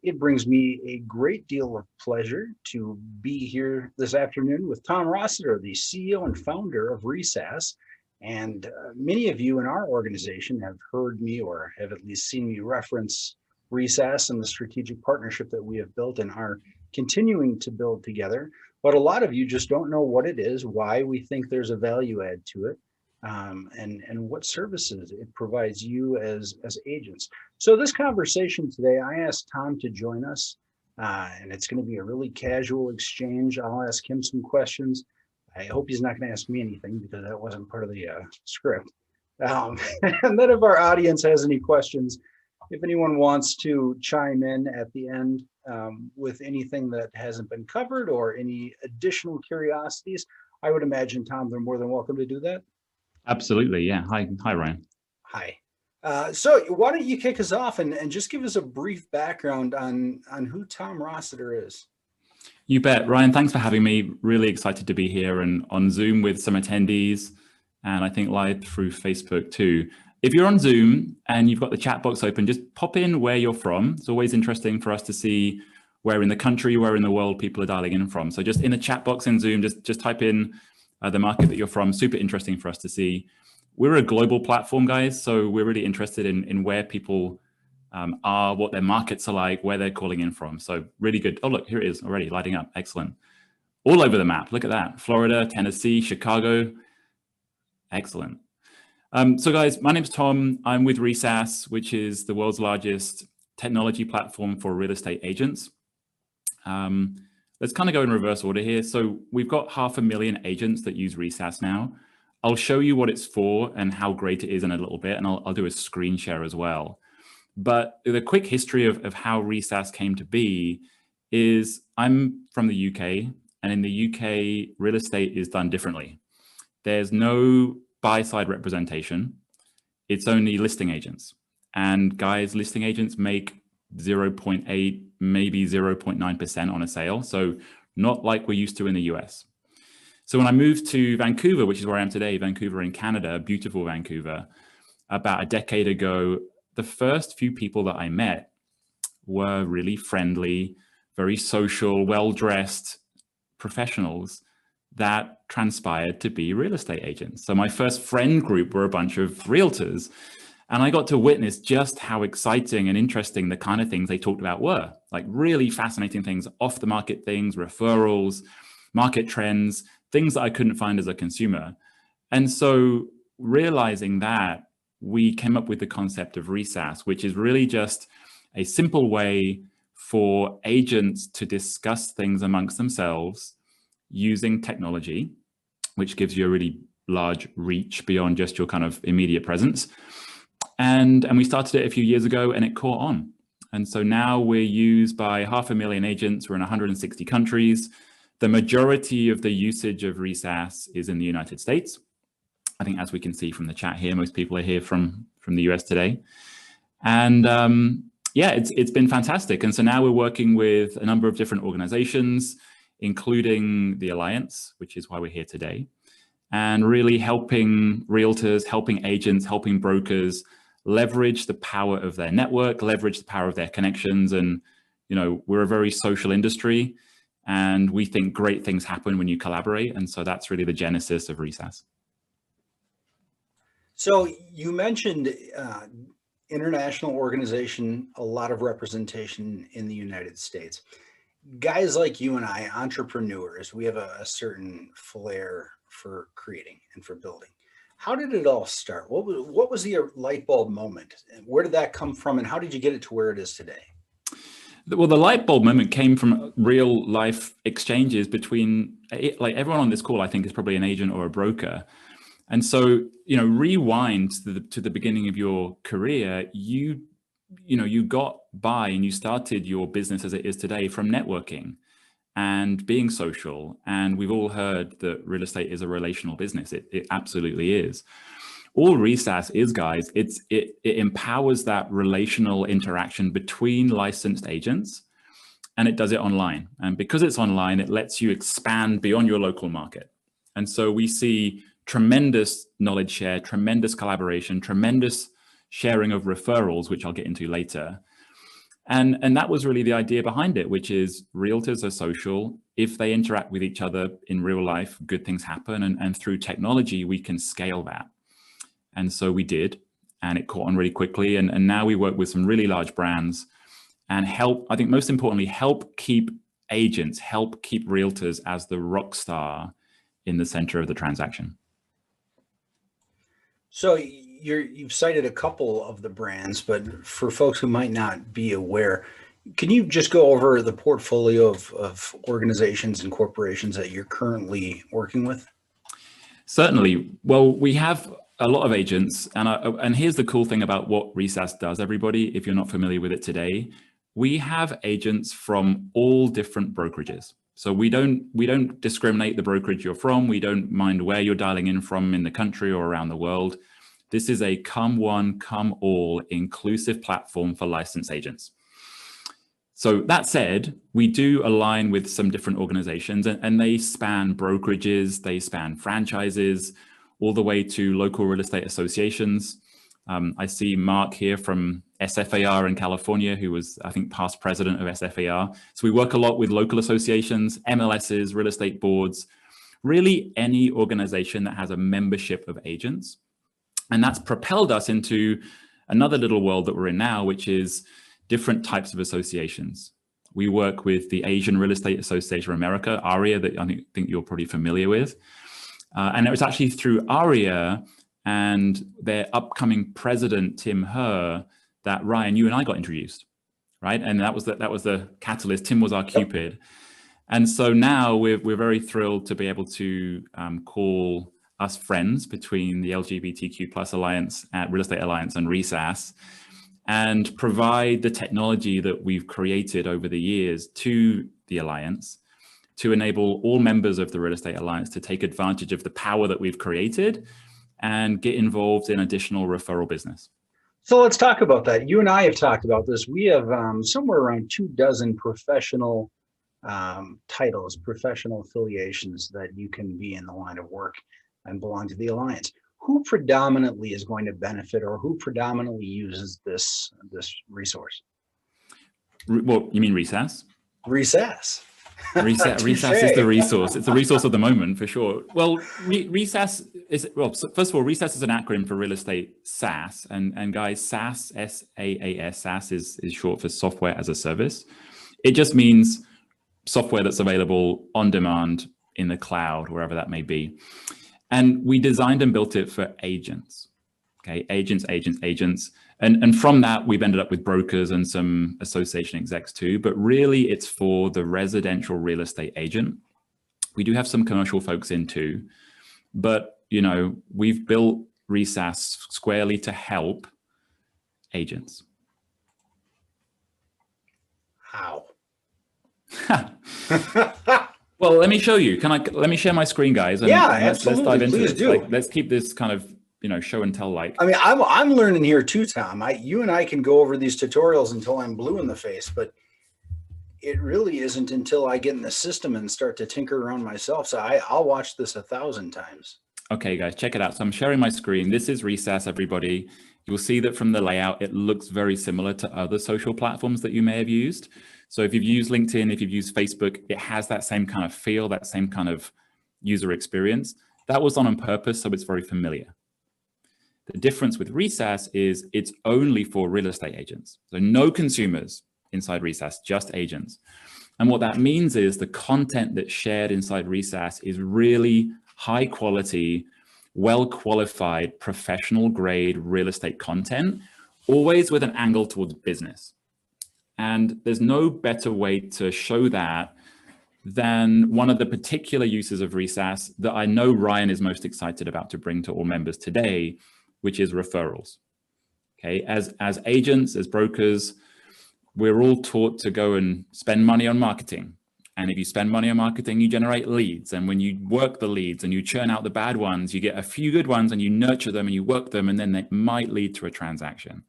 It brings me a great deal of pleasure to be here this afternoon with Tom Rossiter, the CEO and founder of RESAAS. And many of you in our organization have heard me or have at least seen me reference RESAAS and the strategic partnership that we have built and are continuing to build together. But a lot of you just don't know what it is, why we think there's a value add to it, and what services it provides you as agents. So this conversation today, I asked Tom to join us, and it's going to be a really casual exchange. I'll ask him some questions. I hope he's not going to ask me anything because that wasn't part of the script. And then if our audience has any questions, if anyone wants to chime in at the end with anything that hasn't been covered or any additional curiosities, I would imagine, Tom, they're more than welcome to do that. Absolutely, yeah. Hi, Ryan. Hi. So why don't you kick us off and just give us a brief background on who Tom Rossiter is? You bet. Ryan, thanks for having me. Really excited to be here and on Zoom with some attendees, and I think live through Facebook too. If you're on Zoom and you've got the chat box open, just pop in where you're from. It's always interesting for us to see where in the country, where in the world people are dialing in from. So just in the chat box in Zoom, just type in the market that you're from. Super interesting for us to see. We're a global platform, guys, so we're really interested in where people are, what their markets are like, where they're calling in from. So really good. Oh, look, here it is already lighting up. Excellent. All over the map. Look at that. Florida, Tennessee, Chicago. Excellent. So guys, my name's Tom. I'm with RESAAS, which is the world's largest technology platform for real estate agents. Let's kind of go in reverse order here. So we've got 500,000 agents that use RESAAS now. I'll show you what it's for and how great it is in a little bit, and I'll do a screen share as well. But the quick history of how RESAAS came to be is I'm from the UK, and in the UK, real estate is done differently. There's no buy-side representation. It's only listing agents. And guys, listing agents make 0.8, maybe 0.9% on a sale. So not like we're used to in the US. So when I moved to Vancouver, which is where I am today, Vancouver in Canada, beautiful Vancouver, about a decade ago, the first few people that I met were really friendly, very social, well-dressed professionals that transpired to be real estate agents. So my first friend group were a bunch of realtors. And I got to witness just how exciting and interesting the kind of things they talked about were, like really fascinating things, off the market things, referrals, market trends, things that I couldn't find as a consumer. And so realizing that, we came up with the concept of RESAAS, which is really just a simple way for agents to discuss things amongst themselves using technology, which gives you a really large reach beyond just your kind of immediate presence. And we started it a few years ago and it caught on. And so now we're used by 500,000 agents. We're in 160 countries. The majority of the usage of RESAAS is in the United States. I think as we can see from the chat here, most people are here from the US today. And yeah, it's been fantastic. And so now we're working with a number of different organizations, including the Alliance, which is why we're here today, and really helping realtors, helping agents, helping brokers leverage the power of their network, leverage the power of their connections. And, you know, we're a very social industry and we think great things happen when you collaborate. And so that's really the genesis of RESAAS. So you mentioned international organization, a lot of representation in the United States. Guys like you and I, entrepreneurs, we have a certain flair for creating and for building. How did it all start? What was the light bulb moment? Where did that come from? And how did you get it to where it is today? Well, the light bulb moment came from real life exchanges between, like everyone on this call, I think is probably an agent or a broker. And so, you know, rewind to the beginning of your career, you got by and you started your business as it is today from networking and being social. And we've all heard that real estate is a relational business. It absolutely is. All RESAAS is, guys, it empowers that relational interaction between licensed agents, and it does it online. And because it's online, it lets you expand beyond your local market. And so we see tremendous knowledge share, tremendous collaboration, tremendous sharing of referrals, which I'll get into later. And that was really the idea behind it, which is realtors are social. If they interact with each other in real life, good things happen. And through technology, we can scale that. And so we did, and it caught on really quickly. And now we work with some really large brands and help, I think most importantly, help keep agents, help keep realtors as the rock star in the center of the transaction. So you've cited a couple of the brands, but for folks who might not be aware, can you just go over the portfolio of organizations and corporations that you're currently working with? Certainly. Well, we have a lot of agents, and here's the cool thing about what RESAAS does, everybody, if you're not familiar with it today. We have agents from all different brokerages. So we don't discriminate the brokerage you're from. We don't mind where you're dialing in from in the country or around the world. This is a come one, come all inclusive platform for licensed agents. So that said, we do align with some different organizations, and they span brokerages, they span franchises, all the way to local real estate associations. I see Mark here from SFAR in California, who was, I think, past president of SFAR. So we work a lot with local associations, MLSs, real estate boards, really any organization that has a membership of agents. And that's propelled us into another little world that we're in now, which is different types of associations. We work with the Asian Real Estate Association of America, ARIA, that I think you're pretty familiar with. And it was actually through ARIA and their upcoming president, Tim Herr, that Ryan, you and I got introduced, right? And that was the catalyst. Tim was our Cupid. And so now we're very thrilled to be able to call us friends between the LGBTQ plus Alliance, Real Estate Alliance, and RESAAS, and provide the technology that we've created over the years to the Alliance to enable all members of the Real Estate Alliance to take advantage of the power that we've created and get involved in additional referral business. So let's talk about that. You and I have talked about this. We have somewhere around 24 professional titles, professional affiliations that you can be in the line of work and belong to the Alliance. Who predominantly is going to benefit, or who predominantly uses this resource? Well, you mean RESAAS? RESAAS. RESAAS is the resource. It's the resource of the moment, for sure. Well, RESAAS is, well, first of all, RESAAS is an acronym for Real Estate SaaS. And guys, SaaS, S-A-A-S, SaaS is short for software as a service. It just means software that's available on demand in the cloud, wherever that may be. And we designed and built it for agents. Okay, agents. And from that, we've ended up with brokers and some association execs too, but really it's for the residential real estate agent. We do have some commercial folks in too, but you know, we've built RESAAS squarely to help agents. How? Well, let me show you. Let me share my screen, guys. And, yeah, and absolutely. Let's dive into Please this. do. Let's keep this kind of, show and tell like. I mean, I'm learning here too, Tom. You and I can go over these tutorials until I'm blue in the face, but it really isn't until I get in the system and start to tinker around myself. So I'll watch this 1,000 times. Okay, guys, check it out. So I'm sharing my screen. This is RESAAS, everybody. You'll see that from the layout, it looks very similar to other social platforms that you may have used. So if you've used LinkedIn, if you've used Facebook, it has that same kind of feel, that same kind of user experience. That was done on purpose, so it's very familiar. The difference with RESAAS is it's only for real estate agents. So no consumers inside RESAAS, just agents. And what that means is the content that's shared inside RESAAS is really high quality, well-qualified, professional grade real estate content, always with an angle towards business. And there's no better way to show that than one of the particular uses of RESAAS that I know Ryan is most excited about to bring to all members today, which is referrals. Okay, as agents, as brokers, we're all taught to go and spend money on marketing. And if you spend money on marketing, you generate leads. And when you work the leads and you churn out the bad ones, you get a few good ones and you nurture them and you work them, and then they might lead to a transaction.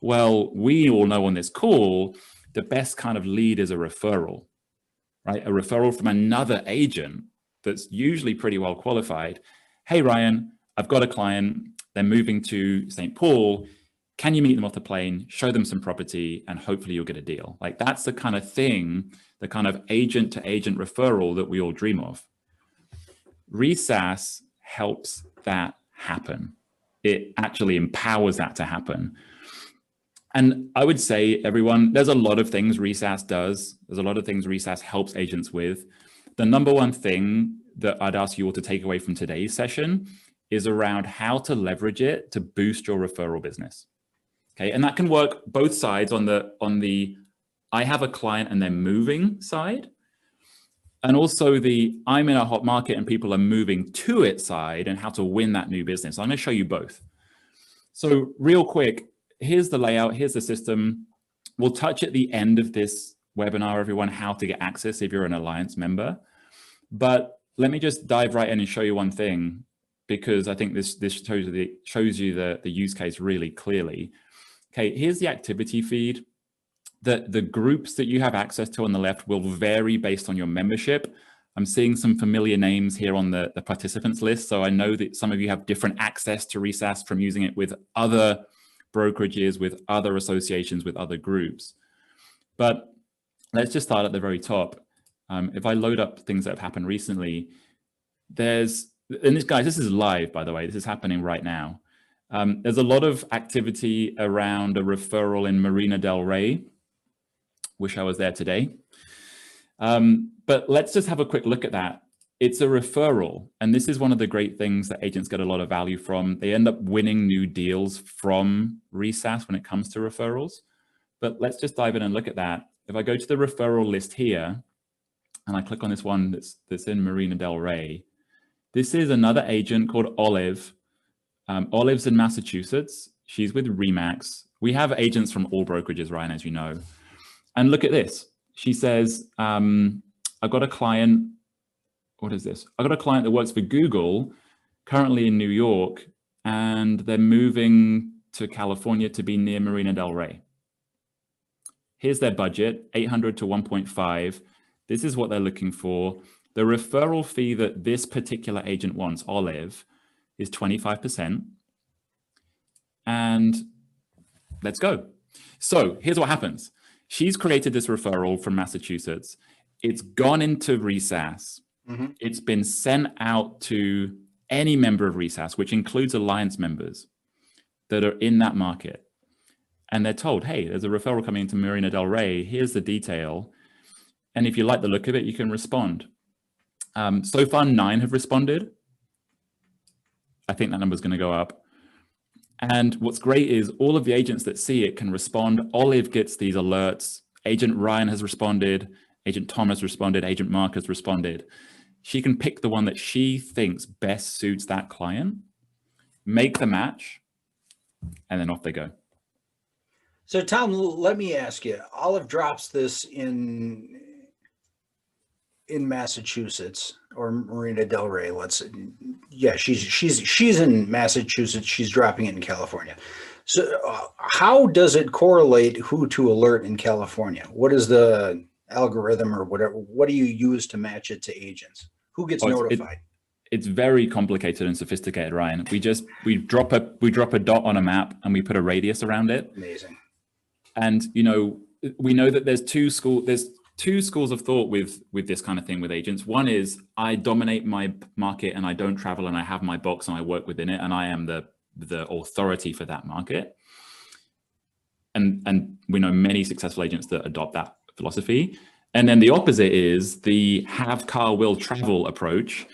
Well, we all know on this call, the best kind of lead is a referral, right? A referral from another agent that's usually pretty well qualified. Hey, Ryan, I've got a client. They're moving to St. Paul. Can you meet them off the plane, show them some property, and hopefully you'll get a deal? Like, that's the kind of thing, the kind of agent to agent referral that we all dream of. RESAAS helps that happen. It actually empowers that to happen. And I would say, everyone, there's a lot of things RESAAS does. There's a lot of things RESAAS helps agents with. The number one thing that I'd ask you all to take away from today's session is around how to leverage it to boost your referral business. Okay, and that can work both sides, on the I have a client and they're moving side, and also the I'm in a hot market and people are moving to it side, and how to win that new business. I'm going to show you both. So real quick, here's the layout, here's the system. We'll touch at the end of this webinar, everyone, how to get access if you're an Alliance member. But let me just dive right in and show you one thing, because I think this shows you the use case really clearly. Okay, here's the activity feed. The groups that you have access to on the left will vary based on your membership. I'm seeing some familiar names here on the participants list. So I know that some of you have different access to RESAAS from using it with other brokerages, with other associations, with other groups. But let's just start at the very top. If I load up things that have happened recently, guys, this is live, by the way, this is happening right now. There's a lot of activity around a referral in Marina del Rey. Wish I was there today. But let's just have a quick look at that. It's a referral. And this is one of the great things that agents get a lot of value from. They end up winning new deals from RESAAS when it comes to referrals. But let's just dive in and look at that. If I go to the referral list here, and I click on this one that's in Marina del Rey, this is another agent called Olive. Olive's in Massachusetts. She's with RE/MAX. We have agents from all brokerages, Ryan, as you know. And look at this. She says, I've got a client. What is this? I've got a client that works for Google, currently in New York, and they're moving to California to be near Marina del Rey. Here's their budget, 800 to 1.5. This is what they're looking for. The referral fee that this particular agent wants, Olive, is 25%. And let's go. So here's what happens. She's created this referral from Massachusetts. It's gone into RESAAS. Mm-hmm. It's been sent out to any member of RESAAS, which includes Alliance members that are in that market. And they're told, hey, there's a referral coming into Marina del Rey. Here's the detail. And if you like the look of it, you can respond. So far, 9 have responded. I think that number is going to go up. And what's great is all of the agents that see it can respond. Olive gets these alerts. Agent Ryan has responded. Agent Tom has responded. Agent Mark has responded. She can pick the one that she thinks best suits that client, make the match, and then off they go. So Tom, let me ask you, Olive drops this in Massachusetts or Marina del Rey. She's in Massachusetts. She's dropping it in California. So how does it correlate who to alert in California? What is the algorithm or whatever? What do you use to match it to agents? Who gets notified? It's very complicated and sophisticated, Ryan. We drop a dot on a map and we put a radius around it. Amazing. And we know that there's two schools of thought with this kind of thing with agents. One is I dominate my market and I don't travel and I have my box and I work within it and I am the authority for that market. And we know many successful agents that adopt that philosophy. And then the opposite is the have car will travel approach,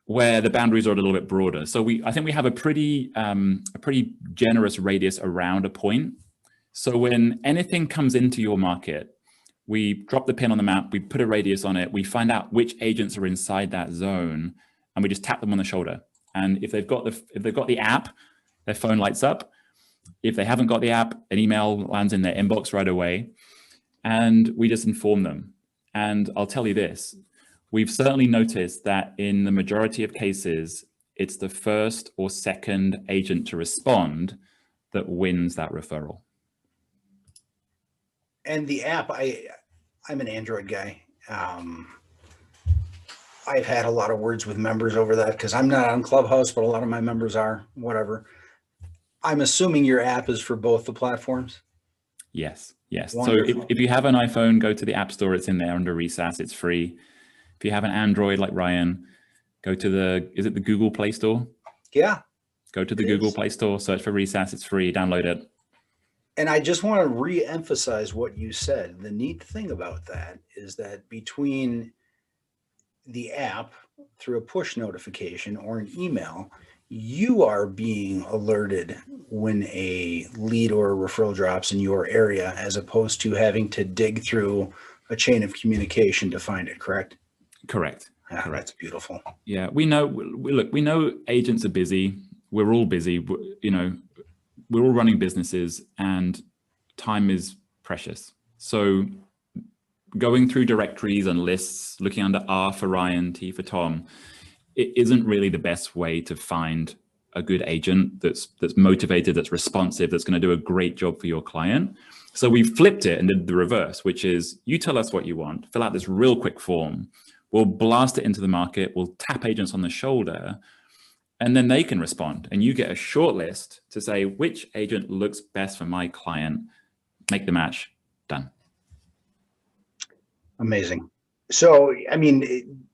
where the boundaries are a little bit broader. So I think we have a pretty generous radius around a point. So when anything comes into your market, we drop the pin on the map, we put a radius on it, we find out which agents are inside that zone, and we just tap them on the shoulder. And if they've got the app, their phone lights up. If they haven't got the app, an email lands in their inbox right away, and we just inform them. And I'll tell you this, we've certainly noticed that in the majority of cases, it's the first or second agent to respond that wins that referral. And the app, I'm an Android guy. I've had a lot of words with members over that because I'm not on Clubhouse, but a lot of my members are, whatever. I'm assuming your app is for both the platforms? Yes, yes. Wonderful. So if you have an iPhone, go to the App Store. It's in there under RESAAS. It's free. If you have an Android like Ryan, go to is it the Google Play Store? Yeah. Go to the Google Play Store, search for RESAAS. It's free. Download it. And I just want to re-emphasize what you said. The neat thing about that is that between the app through a push notification or an email, you are being alerted when a lead or a referral drops in your area, as opposed to having to dig through a chain of communication to find it, correct? Correct. Yeah, Correct. that's beautiful. Yeah, we know, look, we know agents are busy. We're all busy. You know, we're all running businesses and time is precious. So going through directories and lists, looking under R for Ryan, T for Tom, it isn't really the best way to find a good agent that's motivated, that's responsive, that's going to do a great job for your client. So we flipped it and did the reverse, which is you tell us what you want, fill out this real quick form. We'll blast it into the market. We'll tap agents on the shoulder and then they can respond. And you get a short list to say which agent looks best for my client, make the match, done. Amazing. So, I mean,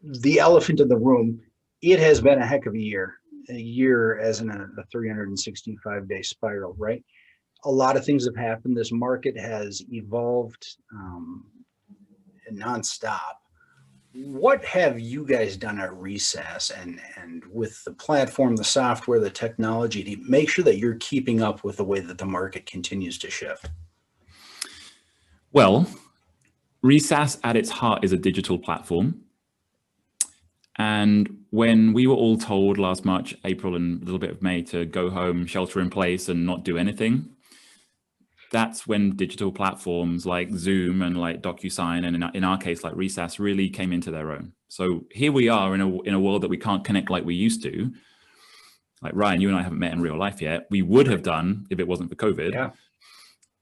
the elephant in the room, it has been a heck of a year as in a 365-day spiral, right? A lot of things have happened. This market has evolved nonstop. What have you guys done at RESAAS and with the platform, the software, the technology to make sure that you're keeping up with the way that the market continues to shift? Well, RESAAS at its heart is a digital platform. And when we were all told last March, April, and a little bit of May to go home, shelter in place and not do anything, that's when digital platforms like Zoom and like DocuSign and in our case like RESAAS really came into their own. So here we are in a world that we can't connect like we used to. Like Ryan, you and I haven't met in real life yet. We would have done if it wasn't for COVID. Yeah.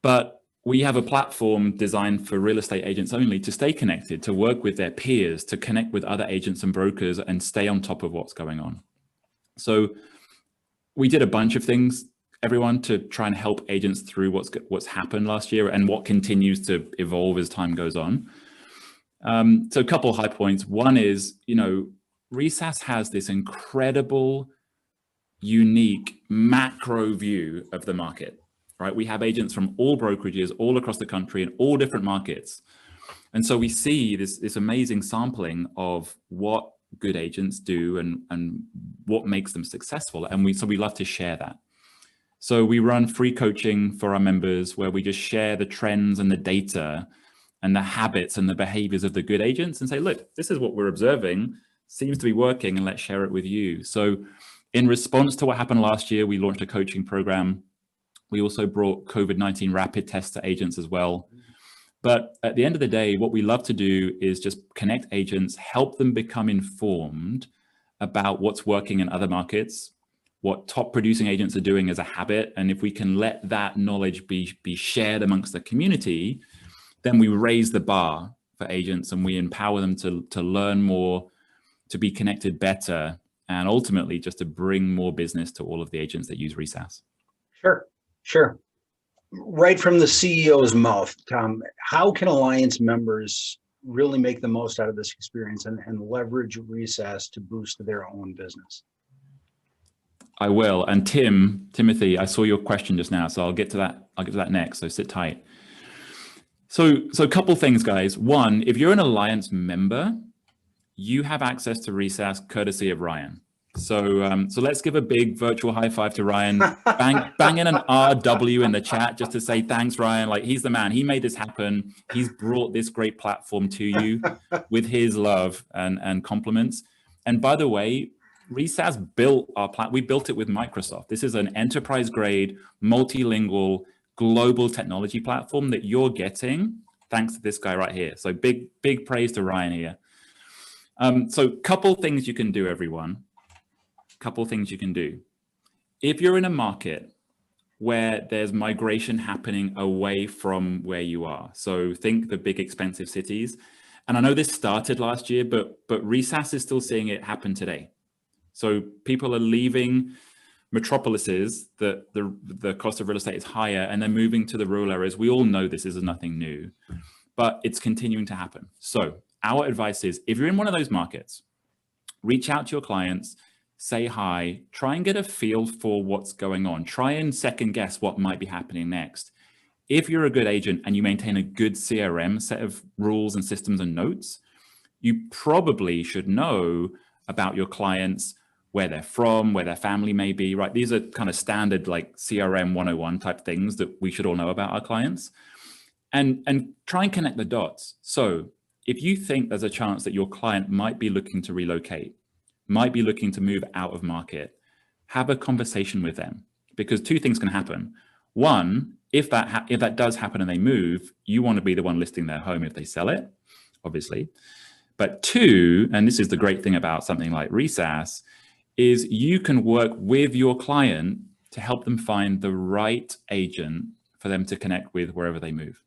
But we have a platform designed for real estate agents only to stay connected, to work with their peers, to connect with other agents and brokers and stay on top of what's going on. So we did a bunch of things, everyone, to try and help agents through what's happened last year and what continues to evolve as time goes on. So a couple of high points. One is, you know, RESAAS has this incredible, unique macro view of the market. Right? We have agents from all brokerages all across the country in all different markets. And so we see this amazing sampling of what good agents do and what makes them successful. And so we love to share that. So we run free coaching for our members where we just share the trends and the data and the habits and the behaviors of the good agents and say, look, this is what we're observing, seems to be working, and let's share it with you. So in response to what happened last year, we launched a coaching program. We also brought COVID-19 rapid tests to agents as well. But at the end of the day, what we love to do is just connect agents, help them become informed about what's working in other markets, what top producing agents are doing as a habit. And if we can let that knowledge be shared amongst the community, then we raise the bar for agents and we empower them to learn more, to be connected better, and ultimately just to bring more business to all of the agents that use RESAAS. Sure. Right from the CEO's mouth, Tom, how can Alliance members really make the most out of this experience and leverage RESAAS to boost their own business? I will. And Timothy, I saw your question just now, so I'll get to that. I'll get to that next. So sit tight. So a couple things, guys. One, if you're an Alliance member, you have access to RESAAS courtesy of Ryan. So let's give a big virtual high five to Ryan. Bang in an RW in the chat just to say thanks, Ryan. Like, he's the man. He made this happen. He's brought this great platform to you with his love and compliments. And by the way, RESAAS built our platform. We built it with Microsoft. This is an enterprise grade, multilingual, global technology platform that you're getting thanks to this guy right here. So big praise to Ryan here. So couple things you can do, everyone. Couple things you can do. If you're in a market where there's migration happening away from where you are, so think the big expensive cities, and I know this started last year, but RESAAS is still seeing it happen today. So people are leaving metropolises that the cost of real estate is higher and they're moving to the rural areas. We all know this is nothing new, but it's continuing to happen. So our advice is, if you're in one of those markets, reach out to your clients, say hi, try and get a feel for what's going on. Try and second guess what might be happening next. If you're a good agent and you maintain a good CRM set of rules and systems and notes, you probably should know about your clients, where they're from, where their family may be, right? These are kind of standard like CRM 101 type things that we should all know about our clients, and try and connect the dots. So if you think there's a chance that your client might be looking to relocate, might be looking to move out of market, have a conversation with them, because two things can happen. One, if that does happen and they move, you want to be the one listing their home if they sell it, obviously. But two, and this is the great thing about something like RESAAS, is you can work with your client to help them find the right agent for them to connect with wherever they move.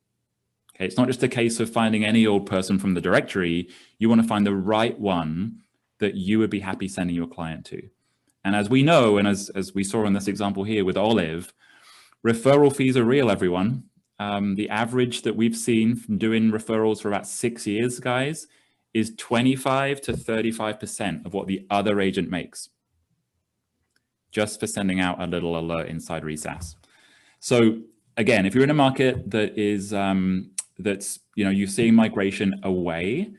Okay, it's not just a case of finding any old person from the directory. You want to find the right one that you would be happy sending your client to. And as we know, and as we saw in this example here with Olive, referral fees are real, everyone. The average that we've seen from doing referrals for about 6 years, guys, is 25 to 35% of what the other agent makes, just for sending out a little alert inside RESAAS. So again, if you're in a market that is that's, you know, you're seeing migration away,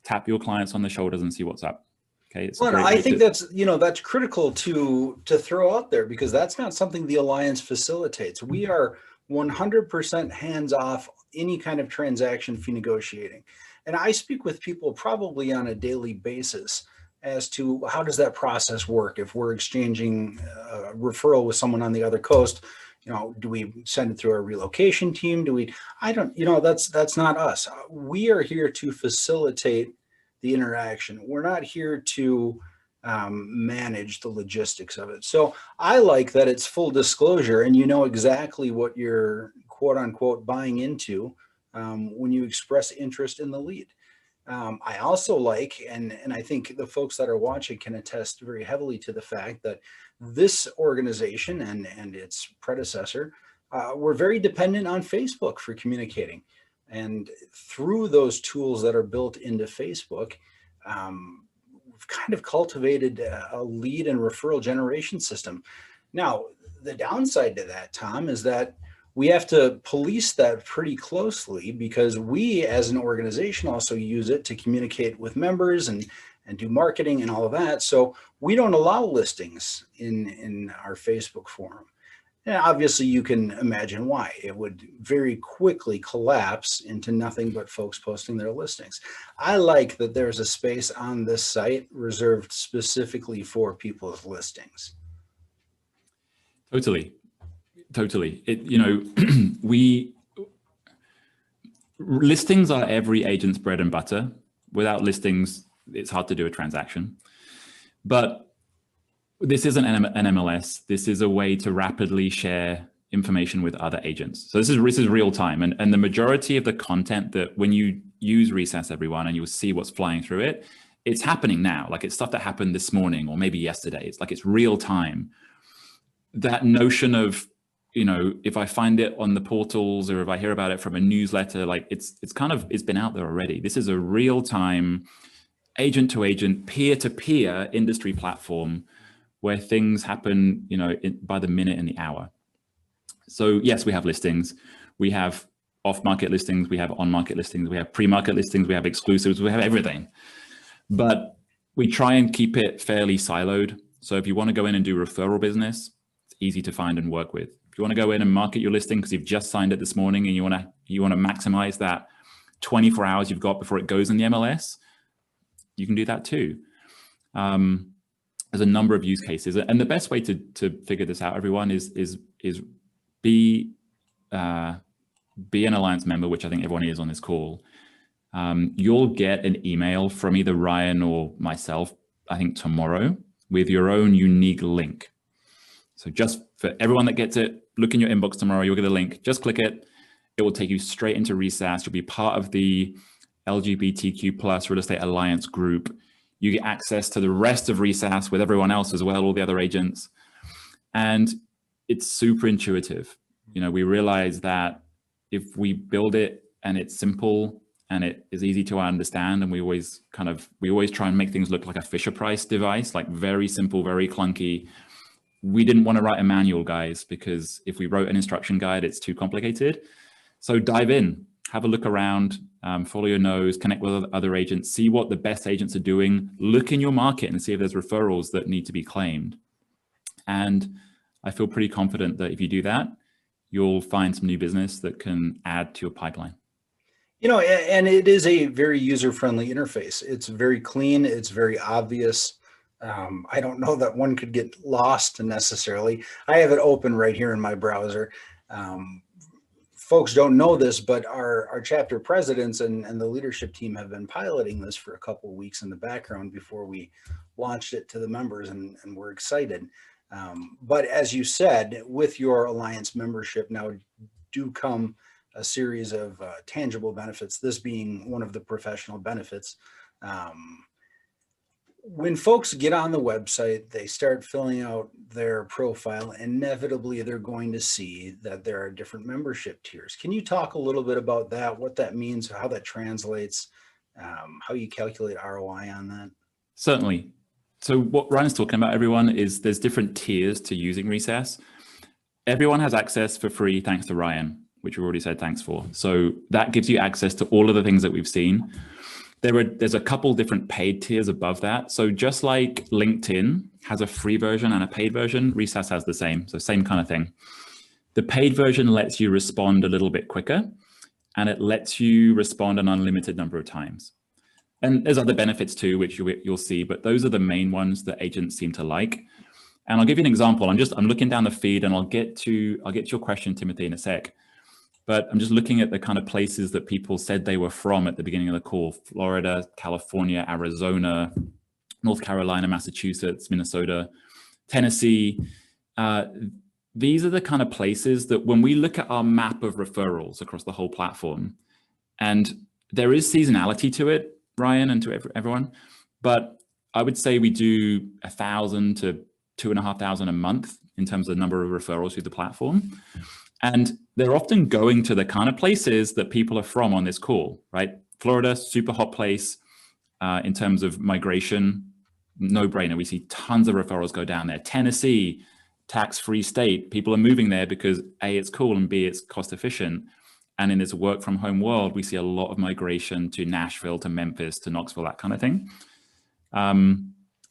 tap your clients on the shoulders and see what's up. Okay. It's well, I think that's, you know, that's critical to throw out there, because that's not something the Alliance facilitates. We are 100% hands off any kind of transaction fee negotiating. And I speak with people probably on a daily basis as to how does that process work. If we're exchanging a referral with someone on the other coast, you know, do we send it through our relocation team? Do we, I don't, you know, that's not us. We are here to facilitate the interaction. We're not here to manage the logistics of it. So I like that it's full disclosure and you know exactly what you're quote unquote buying into when you express interest in the lead. I also like, and I think the folks that are watching can attest very heavily to the fact that this organization and its predecessor were very dependent on Facebook for communicating. And through those tools that are built into Facebook, we've kind of cultivated a lead and referral generation system. Now, the downside to that, Tom, is that we have to police that pretty closely, because we as an organization also use it to communicate with members and do marketing and all of that. So we don't allow listings in our Facebook forum. And obviously you can imagine why. It would very quickly collapse into nothing but folks posting their listings. I like that there's a space on this site reserved specifically for people's listings. Totally. You know, listings are every agent's bread and butter. Without listings, it's hard to do a transaction. But this isn't an MLS. This is a way to rapidly share information with other agents. So this is real time. And the majority of the content that when you use RESAAS, everyone, and you'll see what's flying through it, it's happening now. Like it's stuff that happened this morning or maybe yesterday. It's like it's real time. That notion of, you know, if I find it on the portals or if I hear about it from a newsletter, like it's been out there already. This is a real time agent to agent, peer to peer industry platform where things happen, you know, by the minute and the hour. So yes, we have listings. We have off-market listings. We have on-market listings. We have pre-market listings. We have exclusives. We have everything. But we try and keep it fairly siloed. So if you want to go in and do referral business, it's easy to find and work with. If you want to go in and market your listing because you've just signed it this morning and you want to maximize that 24 hours you've got before it goes in the MLS, you can do that too. There's a number of use cases, and the best way to figure this out, everyone, is be an Alliance member, which I think everyone is on this call. You'll get an email from either Ryan or myself, I think tomorrow, with your own unique link. So just for everyone that gets it, look in your inbox tomorrow, you'll get a link, just click it. It will take you straight into RESAAS. You'll be part of the LGBTQ+ Real Estate Alliance group. You get access to the rest of RESAAS with everyone else as well, all the other agents. And it's super intuitive. You know, we realize that if we build it and it's simple and it is easy to understand, and we always try and make things look like a Fisher Price device, like very simple, very clunky. We didn't want to write a manual, guys, because if we wrote an instruction guide, it's too complicated. So dive in, have a look around, follow your nose, connect with other agents, see what the best agents are doing, look in your market and see if there's referrals that need to be claimed. And I feel pretty confident that if you do that, you'll find some new business that can add to your pipeline. You know, and it is a very user-friendly interface. It's very clean. It's very obvious. I don't know that one could get lost necessarily. I have it open right here in my browser. Folks don't know this, but our chapter presidents and the leadership team have been piloting this for a couple of weeks in the background before we launched it to the members, and we're excited. But as you said, with your Alliance membership now do come a series of tangible benefits, this being one of the professional benefits. When folks get on the website, they start filling out their profile, inevitably they're going to see that there are different membership tiers. Can you talk a little bit about that, what that means, how that translates, how you calculate ROI on that? Certainly. So what Ryan's talking about, everyone, is there's different tiers to using RESAAS. Everyone has access for free thanks to Ryan, which we already said thanks for. So that gives you access to all of the things that we've seen. There's a couple different paid tiers above that. So just like LinkedIn has a free version and a paid version, RESAAS has the same. So same kind of thing. The paid version lets you respond a little bit quicker, and it lets you respond an unlimited number of times. And there's other benefits too, which you'll see, but those are the main ones that agents seem to like. And I'll give you an example. I'm looking down the feed, and I'll get to your question, Timothy, in a sec. But I'm just looking at the kind of places that people said they were from at the beginning of the call: Florida, California, Arizona, North Carolina, Massachusetts, Minnesota, Tennessee. These are the kind of places that when we look at our map of referrals across the whole platform, and there is seasonality to it, Ryan, and to everyone, but I would say we do 1,000 to 2,500 a month in terms of the number of referrals through the platform. And they're often going to the kind of places that people are from on this call, right? Florida, super hot place in terms of migration, no brainer. We see tons of referrals go down there. Tennessee, tax-free state. People are moving there because A, it's cool, and B, it's cost efficient. And in this work from home world, we see a lot of migration to Nashville, to Memphis, to Knoxville, that kind of thing.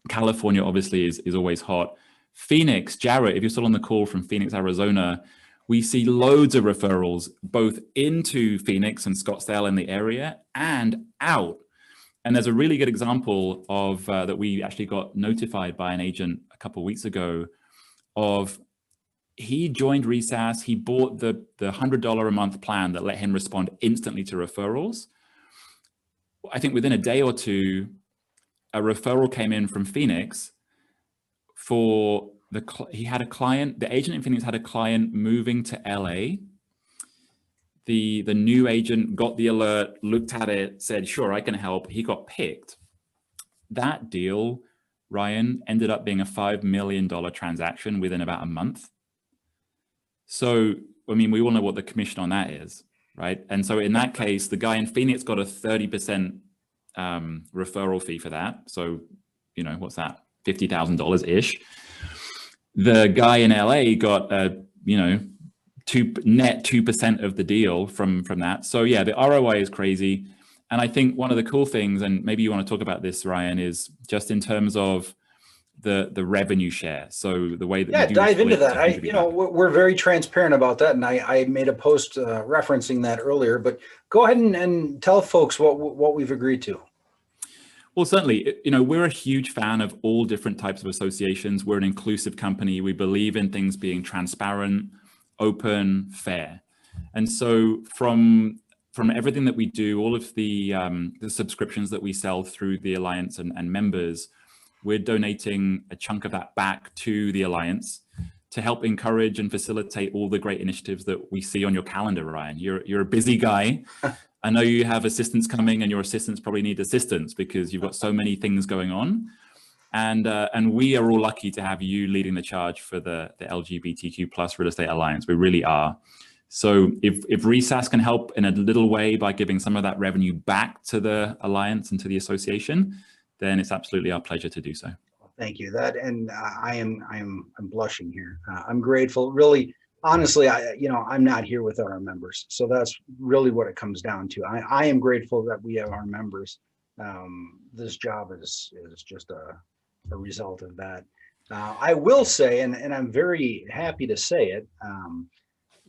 California obviously is always hot. Phoenix, Jarrett, if you're still on the call from Phoenix, Arizona, we see loads of referrals both into Phoenix and Scottsdale in the area and out. And there's a really good example of that we actually got notified by an agent a couple of weeks ago of he joined RESAAS, he bought the $100 a month plan that let him respond instantly to referrals. I think within a day or two, a referral came in from Phoenix for he had a client, the agent in Phoenix had a client moving to LA. The new agent got the alert, looked at it, said, sure, I can help. He got picked. That deal, Ryan, ended up being a $5 million transaction within about a month. So, I mean, we all know what the commission on that is, right? And so in that case, the guy in Phoenix got a 30% referral fee for that. So, you know, what's that? $50,000-ish. The guy in LA got a, net 2% of the deal from that. So yeah, the ROI is crazy. And I think one of the cool things, and maybe you want to talk about this, Ryan, is just in terms of the revenue share. So the way that we do dive into that. We're very transparent about that, and I made a post referencing that earlier. But go ahead and tell folks what we've agreed to. Well, certainly, we're a huge fan of all different types of associations. We're an inclusive company. We believe in things being transparent, open, fair. And so from everything that we do, all of the subscriptions that we sell through the Alliance and members, we're donating a chunk of that back to the Alliance to help encourage and facilitate all the great initiatives that we see on your calendar, Ryan. You're a busy guy. I know you have assistants coming, and your assistants probably need assistance because you've got so many things going on. And we are all lucky to have you leading the charge for the LGBTQ plus Real Estate Alliance. We really are. So if RESAAS can help in a little way by giving some of that revenue back to the Alliance and to the association, then it's absolutely our pleasure to do so. Thank you. And I'm blushing here. I'm grateful. Really, honestly, I'm not here without our members. So that's really what it comes down to. I am grateful that we have our members. This job is just a result of that. I will say, and I'm very happy to say it,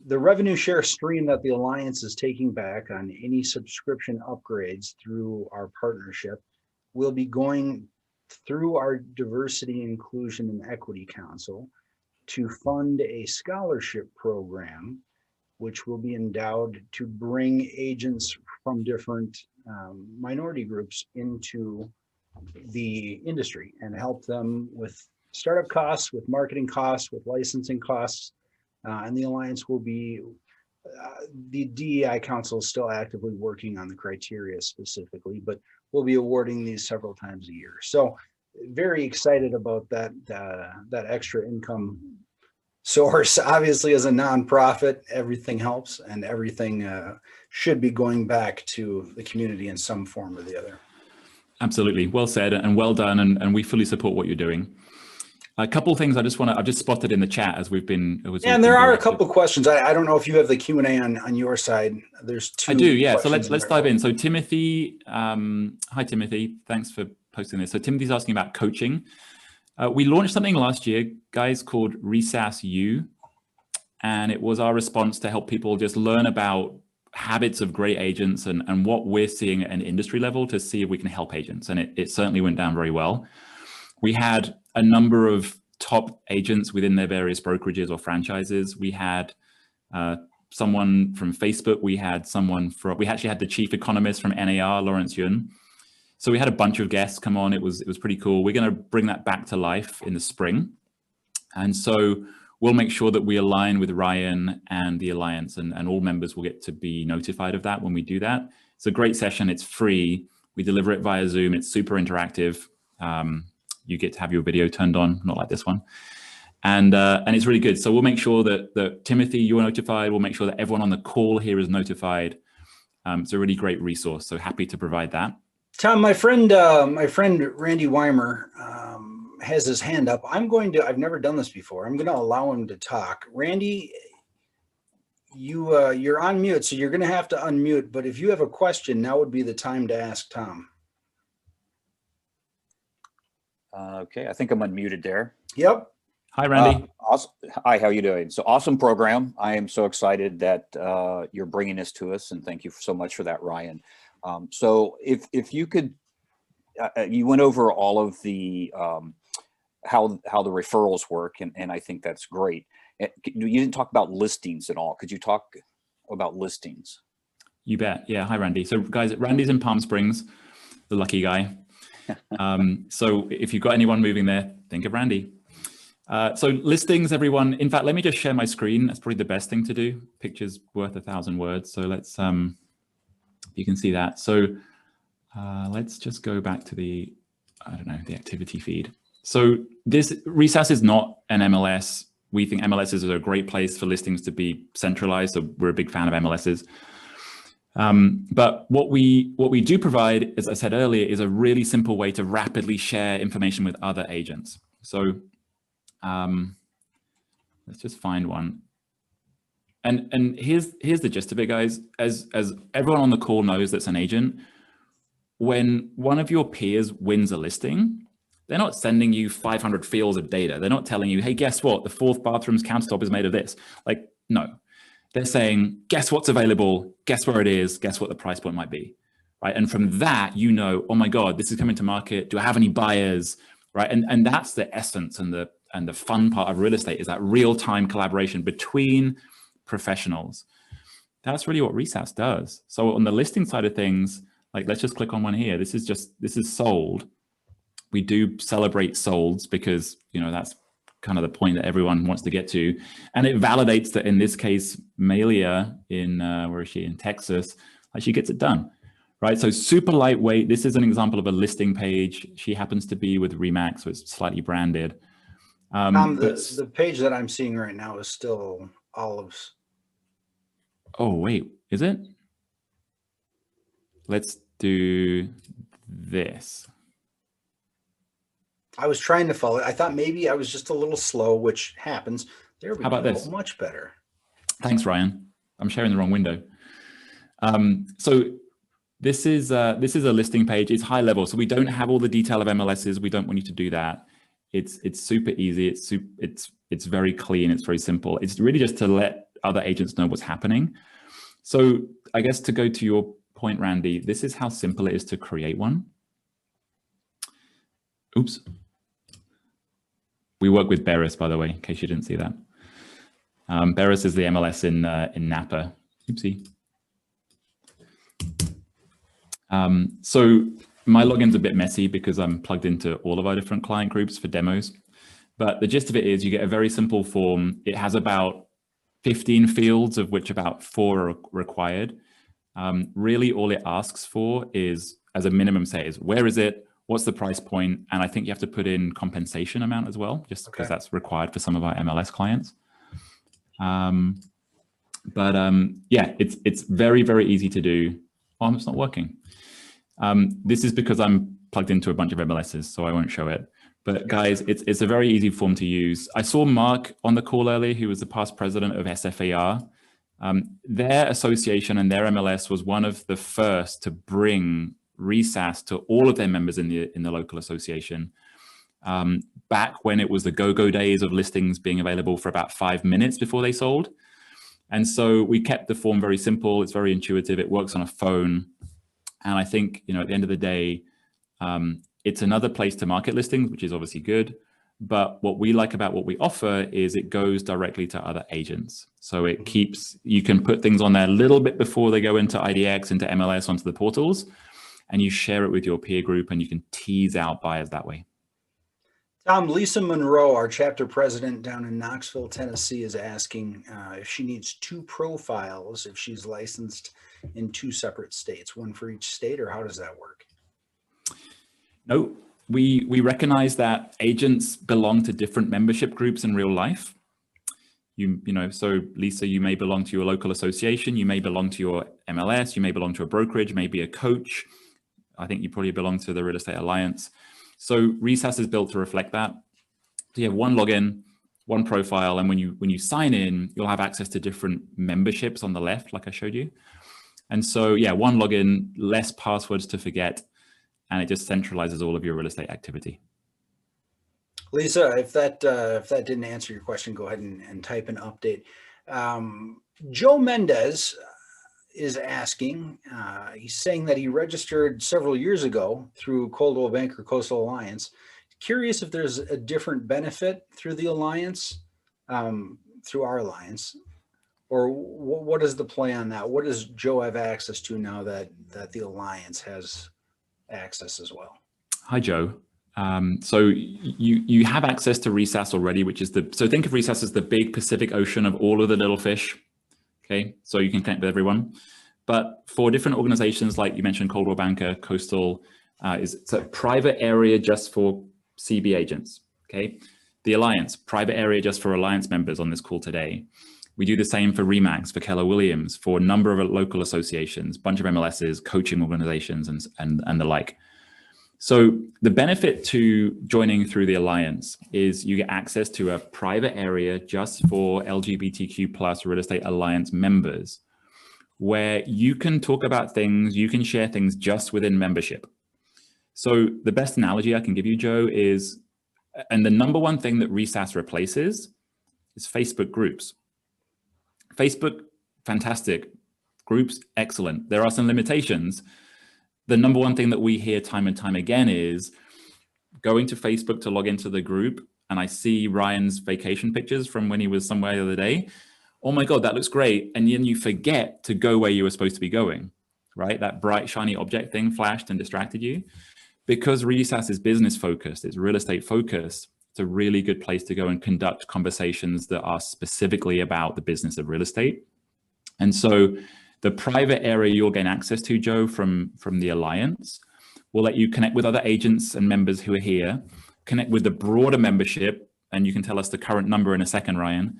the revenue share stream that the Alliance is taking back on any subscription upgrades through our partnership will be going through our Diversity, Inclusion, and Equity Council to fund a scholarship program, which will be endowed to bring agents from different minority groups into the industry and help them with startup costs, with marketing costs, with licensing costs. And the Alliance will be, the DEI Council is still actively working on the criteria specifically, but we'll be awarding these several times a year. So very excited about that extra income source. Obviously, as a nonprofit, everything helps, and everything should be going back to the community in some form or the other. Absolutely. Well said and well done. And we fully support what you're doing. A couple of things I've just spotted in the chat as we've been. And there are a couple of questions. I don't know if you have the Q&A on your side. There's two. I do, yeah. So let's dive in. So Timothy, hi Timothy, thanks for posting this. So Timothy's asking about coaching. We launched something last year, guys, called RESAAS CEO, and it was our response to help people just learn about habits of great agents and what we're seeing at an industry level to see if we can help agents. And it certainly went down very well. We had a number of top agents within their various brokerages or franchises. We had someone from Facebook. We actually had the chief economist from NAR, Lawrence Yun. So we had a bunch of guests come on. It was pretty cool. We're going to bring that back to life in the spring. And so we'll make sure that we align with Ryan and the Alliance, and all members will get to be notified of that when we do that. It's a great session. It's free. We deliver it via Zoom. It's super interactive. You get to have your video turned on, not like this one. And it's really good. So we'll make sure that Timothy, you're notified. We'll make sure that everyone on the call here is notified. It's a really great resource. So happy to provide that. Tom, my friend Randy Weimer has his hand up. I've never done this before. I'm going to allow him to talk. Randy, you're on mute, so you're going to have to unmute. But if you have a question, now would be the time to ask Tom. Okay, I think I'm unmuted there. Yep. Hi, Randy. Awesome. Hi, how are you doing? So awesome program. I am so excited that you're bringing this to us, and thank you so much for that, Ryan. So if you could, you went over all of the how the referrals work, and I think that's great. You didn't talk about listings at all. Could you talk about listings? You bet. Yeah. Hi, Randy. So guys, Randy's in Palm Springs, the lucky guy. So if you've got anyone moving there, think of Randy. So listings, everyone. In fact, let me just share my screen. That's probably the best thing to do. Picture's worth 1,000 words. So let's, you can see that. So let's just go back to the activity feed. So this RESAAS is not an MLS. We think MLSs are a great place for listings to be centralized. So we're a big fan of MLSs. But what we do provide, as I said earlier, is a really simple way to rapidly share information with other agents. So let's just find one. And here's the gist of it, guys. As everyone on the call knows that's an agent, when one of your peers wins a listing, they're not sending you 500 fields of data. They're not telling you, hey, guess what? The fourth bathroom's countertop is made of this. Like, no. They're saying, guess what's available, guess where it is, guess what the price point might be, right? And from that, you know, oh my God, this is coming to market. Do I have any buyers, right? And that's the essence and the fun part of real estate, is that real-time collaboration between professionals. That's really what RESAAS does. So on the listing side of things, like let's just click on one here. This is sold. We do celebrate solds because, you know, that's kind of the point that everyone wants to get to. And it validates that in this case, Malia in, where is she, in Texas, like she gets it done, right? So super lightweight. This is an example of a listing page. She happens to be with Remax, so it's slightly branded. The page that I'm seeing right now is still olives. Oh, wait, is it? Let's do this. I was trying to follow it. I thought maybe I was just a little slow, which happens. There we go. How about this? Much better. Thanks, Ryan. I'm sharing the wrong window. So this is a listing page. It's high level, so we don't have all the detail of MLSs. We don't want you to do that. It's super easy. It's very clean. It's very simple. It's really just to let other agents know what's happening. So I guess to go to your point, Randy, this is how simple it is to create one. Oops. We work with Beres, by the way, in case you didn't see that. Beres is the MLS in Napa. Oopsie. So my login's a bit messy because I'm plugged into all of our different client groups for demos. But the gist of it is you get a very simple form. It has about 15 fields, of which about 4 are required. Really, all it asks for is, as a minimum, say, is where is it? What's the price point? And I think you have to put in compensation amount as well, just because that's required for some of our MLS clients. Yeah, it's very, very easy to do. Oh, it's not working. This is because I'm plugged into a bunch of MLSs, so I won't show it. But guys, it's a very easy form to use. I saw Mark on the call earlier, who was the past president of SFAR. Their association and their MLS was one of the first to bring RESAAS to all of their members in the local association. Back when it was the go-go days of listings being available for about 5 minutes before they sold. And so we kept the form very simple. It's very intuitive. It works on a phone. And I think, at the end of the day, it's another place to market listings, which is obviously good. But what we like about what we offer is it goes directly to other agents. So it keeps, you can put things on there a little bit before they go into IDX, into MLS, onto the portals, and you share it with your peer group and you can tease out buyers that way. Tom, Lisa Monroe, our chapter president down in Knoxville, Tennessee, is asking if she needs 2 profiles if she's licensed in 2 separate states, one for each state, or how does that work? No, we recognize that agents belong to different membership groups in real life. So Lisa, you may belong to your local association, you may belong to your MLS, you may belong to a brokerage, maybe a coach. I think you probably belong to the Real Estate Alliance. So RESAAS is built to reflect that. So you have one login, one profile, and when you sign in, you'll have access to different memberships on the left, like I showed you. And so, yeah, one login, less passwords to forget, and it just centralizes all of your real estate activity. Lisa, if that didn't answer your question, go ahead and type an update. Joe Mendez is asking, he's saying that he registered several years ago through Coldwell Banker Coastal Alliance. Curious if there's a different benefit through the Alliance, through our Alliance, or what is the play on that? What does Joe have access to now that the Alliance has access as well? Hi, Joe. So you have access to RESAAS already, which is so think of RESAAS as the big Pacific Ocean of all of the little fish. Okay, so you can connect with everyone. But for different organizations, like you mentioned, Coldwell Banker, Coastal, it's a private area just for CB agents. Okay, the Alliance, private area just for Alliance members on this call today. We do the same for Remax, for Keller Williams, for a number of local associations, bunch of MLSs, coaching organizations, and the like. So the benefit to joining through the Alliance is you get access to a private area just for LGBTQ+ Real Estate Alliance members, where you can talk about things, you can share things just within membership. So the best analogy I can give you, Joe, is, and the number one thing that RESAAS replaces is Facebook groups. Facebook, fantastic. Groups, excellent. There are some limitations. The number one thing that we hear time and time again is going to Facebook to log into the group, and I see Ryan's vacation pictures from when he was somewhere the other day. Oh my God, that looks great. And then you forget to go where you were supposed to be going, right? That bright, shiny object thing flashed and distracted you. Because RESAAS is business focused, it's real estate focused, it's a really good place to go and conduct conversations that are specifically about the business of real estate. And so The private area you'll gain access to, Joe, from the Alliance, will let you connect with other agents and members who are here, connect with the broader membership, and you can tell us the current number in a second, Ryan,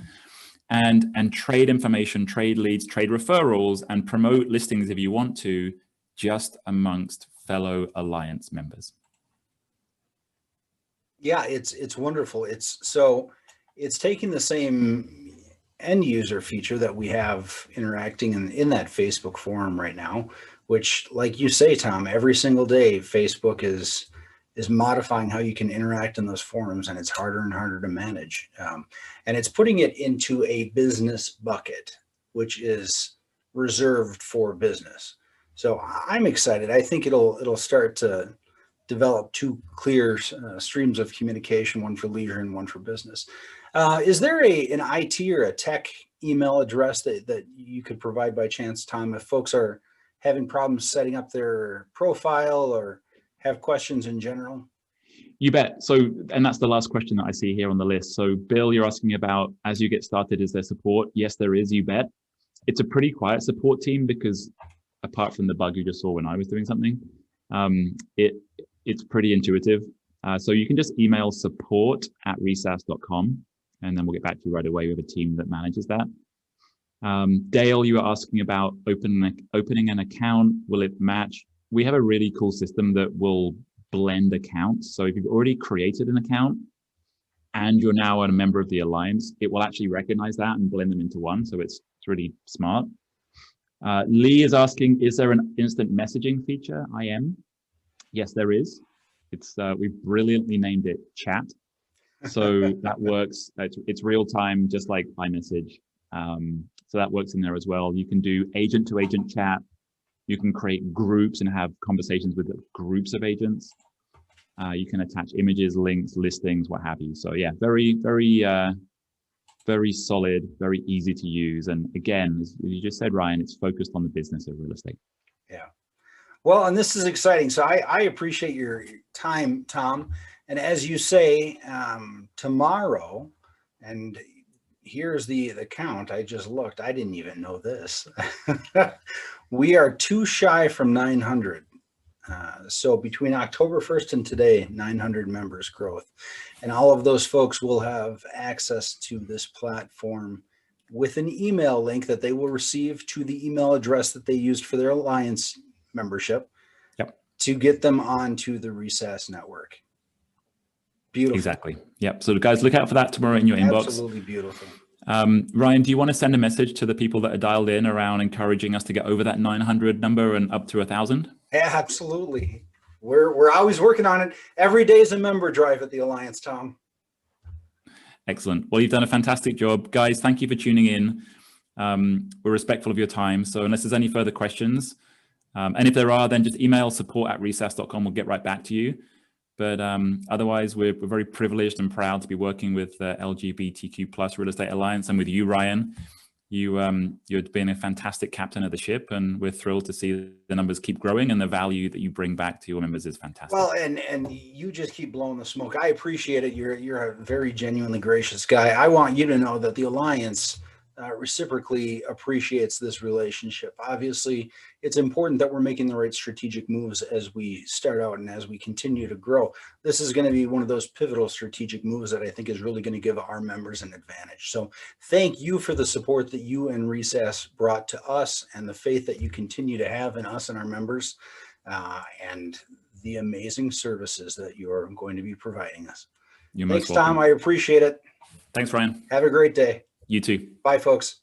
and trade information, trade leads, trade referrals, and promote listings if you want to, just amongst fellow Alliance members. Yeah, it's wonderful. It's taking the same end user feature that we have interacting in that Facebook forum right now, which, like you say, Tom, every single day Facebook is modifying how you can interact in those forums, and it's harder and harder to manage. And it's putting it into a business bucket, which is reserved for business. So I'm excited. I think it'll start to develop two clear streams of communication, one for leisure and one for business. Is there an IT or a tech email address that you could provide by chance, Tom, if folks are having problems setting up their profile or have questions in general? You bet. So, and that's the last question that I see here on the list. So Bill, you're asking about, as you get started, is there support? Yes, there is, you bet. It's a pretty quiet support team because apart from the bug you just saw when I was doing something, it's pretty intuitive. So you can just email support@resaas.com and then we'll get back to you right away. We have a team that manages that. Dale, you were asking about opening an account. Will it match? We have a really cool system that will blend accounts. So if you've already created an account and you're now a member of the Alliance, it will actually recognize that and blend them into one. So it's really smart. Lee is asking, is there an instant messaging feature? Yes, there is. We've brilliantly named it chat. So that works. It's real time, just like iMessage. So that works in there as well. You can do agent to agent chat. You can create groups and have conversations with groups of agents. You can attach images, links, listings, what have you. So yeah, very, very, very solid, very easy to use. And again, as you just said, Ryan, it's focused on the business of real estate. Yeah. Well, and this is exciting. So I appreciate your time, Tom. And as you say, tomorrow, and here's the count. I just looked. I didn't even know this. We are too shy from 900. So between October 1st and today, 900 members growth. And all of those folks will have access to this platform with an email link that they will receive to the email address that they used for their Alliance membership. Yep. To get them onto the RESAAS network. Beautiful. Exactly. Yep. So guys, look out for that tomorrow in your inbox. Absolutely beautiful. Ryan, do you want to send a message to the people that are dialed in around encouraging us to get over that 900 number and up to 1,000? Yeah, absolutely. We're always working on it. Every day is a member drive at the Alliance, Tom. Excellent. Well, you've done a fantastic job. Guys, thank you for tuning in. We're respectful of your time. So unless there's any further questions, and if there are, then just email support@resaas.com. We'll get right back to you. But otherwise, we're very privileged and proud to be working with LGBTQ+ Real Estate Alliance and with you, Ryan. You've been a fantastic captain of the ship, and we're thrilled to see the numbers keep growing, and the value that you bring back to your members is fantastic. Well, and you just keep blowing the smoke. I appreciate it. You're a very genuinely gracious guy. I want you to know that the Alliance reciprocally appreciates this relationship. Obviously, it's important that we're making the right strategic moves as we start out and as we continue to grow. This is going to be one of those pivotal strategic moves that I think is really going to give our members an advantage. So thank you for the support that you and RESAAS brought to us and the faith that you continue to have in us and our members, and the amazing services that you're going to be providing us. Thanks, Tom. I appreciate it. Thanks, Ryan. Have a great day. You too. Bye, folks.